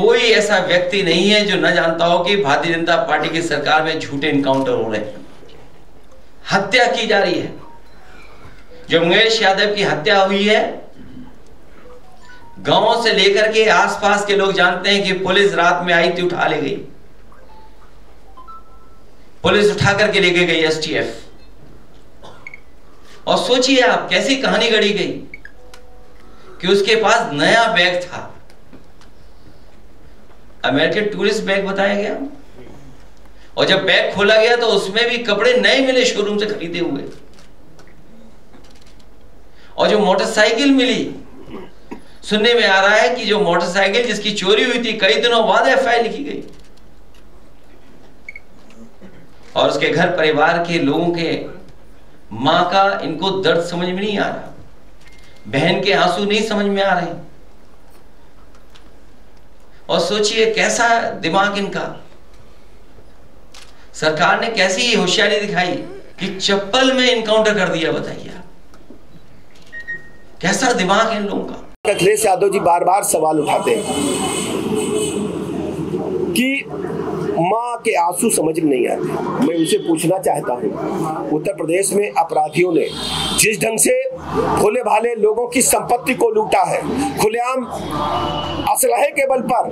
कोई ऐसा व्यक्ति नहीं है जो न जानता हो कि भारतीय जनता पार्टी की सरकार में झूठे इनकाउंटर हो रहे हैं, हत्या की जा रही है। जो मंगेश यादव की हत्या हुई है, गांव से लेकर के आसपास के लोग जानते हैं कि पुलिस रात में आई थी, उठा ले गई, पुलिस उठा करके लेके गई एसटीएफ। और सोचिए आप कैसी कहानी गढ़ी गई कि उसके पास नया बैग था, अमेरिकन टूरिस्ट बैग बताया गया, और जब बैग खोला गया तो उसमें भी कपड़े नए मिले शोरूम से खरीदे हुए। और जो मोटरसाइकिल मिली, सुनने में आ रहा है कि जो मोटरसाइकिल जिसकी चोरी हुई थी, कई दिनों बाद एफआईआर लिखी गई, और उसके घर परिवार के लोगों के मां का इनको दर्द समझ में नहीं आ रहा, बहन के आंसू नहीं समझ में आ रहे। और सोचिए कैसा दिमाग इनका, सरकार ने कैसी होशियारी दिखाई कि चप्पल में इनकाउंटर कर दिया। बताइए कैसा दिमाग है इन लोगों का। अखिलेश यादव जी बार बार सवाल उठाते हैं कि माँ के आंसू समझ में नहीं आते। मैं उनसे पूछना चाहता हूँ, उत्तर प्रदेश में अपराधियों ने जिस ढंग से भोले भाले लोगों की संपत्ति को लूटा है, खुलेआम असलहे के बल पर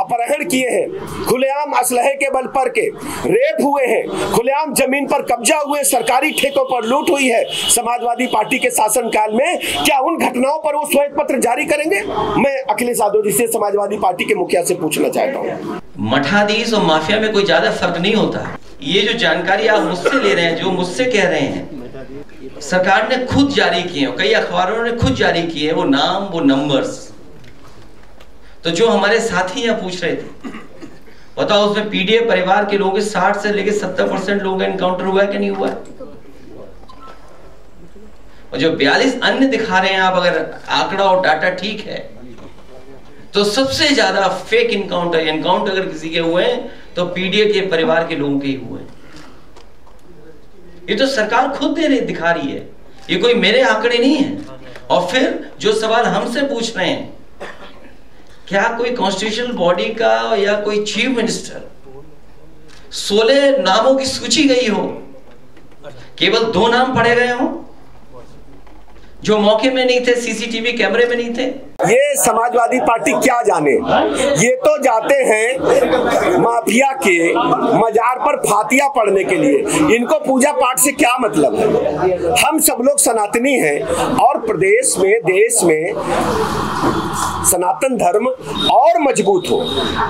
अपहरण किए हैं, खुलेआम असलहे के बल पर के रेप हुए हैं, खुलेआम जमीन पर कब्जा हुए, सरकारी ठेकों पर लूट हुई है समाजवादी पार्टी के शासनकाल में, क्या उन घटनाओं पर वो श्वेत पत्र जारी करेंगे? मैं अखिलेश यादव जी से समाजवादी पार्टी के मुखिया से पूछना चाहता हूँ। मठाधीश और माफिया में कोई ज्यादा फर्क नहीं होता। ये जो जानकारी आप मुझसे ले रहे हैं, जो मुझसे कह रहे हैं, सरकार ने खुद जारी किए हैं, कई अखबारों ने खुद जारी किए हैं वो नाम, वो नंबर्स। तो जो हमारे साथी यहाँ पूछ रहे थे, बताओ उसमें पीडीए परिवार के लोगों के 60 से लेकर 70% लोगों का एनकाउंटर हुआ है कि नहीं हुआ है? और जो 42 अन्य दिखा रहे हैं आप, अगर आंकड़ा और डाटा ठीक है, तो सबसे ज्यादा फेक एनकाउंटर अगर किसी के हुए हैं तो पीडीए के परिवार के लोगों के ही हुए। ये तो सरकार खुद दिखा रही है, ये कोई मेरे आंकड़े नहीं है। और फिर जो सवाल हमसे पूछ रहे हैं, क्या कोई कॉन्स्टिट्यूशनल बॉडी का या कोई चीफ मिनिस्टर 16 नामों की सूची गई हो, केवल 2 नाम पढ़े गए हो जो मौके में नहीं थे, सीसीटीवी कैमरे में नहीं थे? ये समाजवादी पार्टी क्या जाने, ये तो जाते हैं माफिया के मजार पर फातिया पढ़ने के लिए। इनको पूजा पाठ से क्या मतलब है? हम सब लोग सनातनी हैं और प्रदेश में, देश में सनातन धर्म और मजबूत हो,